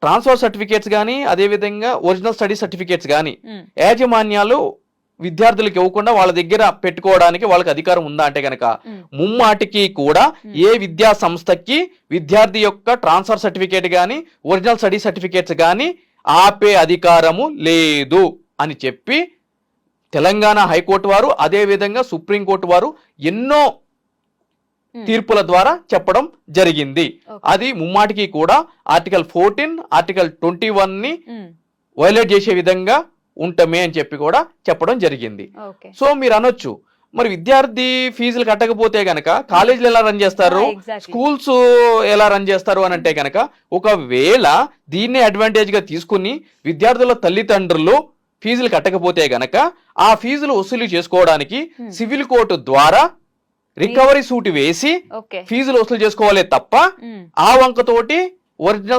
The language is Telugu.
ట్రాన్స్ఫర్ సర్టిఫికేట్స్ కానీ అదేవిధంగా ఒరిజినల్ స్టడీ సర్టిఫికేట్స్ కానీ యాజమాన్యాలు విద్యార్థులకు ఇవ్వకుండా వాళ్ళ దగ్గర పెట్టుకోవడానికి వాళ్ళకి అధికారం ఉందా అంటే కనుక ముమ్మాటికి కూడా ఏ విద్యా సంస్థకి విద్యార్థి యొక్క ట్రాన్స్ఫర్ సర్టిఫికేట్ కానీ ఒరిజినల్ స్టడీ సర్టిఫికేట్స్ కానీ ఆపే అధికారము లేదు అని చెప్పి తెలంగాణ హైకోర్టు వారు అదేవిధంగా సుప్రీంకోర్టు వారు ఎన్నో తీర్పుల ద్వారా చెప్పడం జరిగింది. అది ముమ్మాటికి కూడా ఆర్టికల్ 14 ఆర్టికల్ 21 వైలేట్ చేసే విధంగా ఉంటామే అని చెప్పి కూడా చెప్పడం జరిగింది. సో మీరు అనొచ్చు మరి విద్యార్థి ఫీజులు కట్టకపోతే గనక కాలేజీలు ఎలా రన్ చేస్తారు, స్కూల్స్ ఎలా రన్ చేస్తారు అని అంటే గనక ఒకవేళ దీన్నే అడ్వాంటేజ్ గా తీసుకుని విద్యార్థుల తల్లిదండ్రులు ఫీజులు కట్టకపోతే గనక ఆ ఫీజులు వసూలు చేసుకోవడానికి సివిల్ కోర్టు ద్వారా రికవరీ సూట్ వేసి ఫీజులు వసూలు చేసుకోవాలే తప్ప ఆ వంకతోటి ఒరిజినల్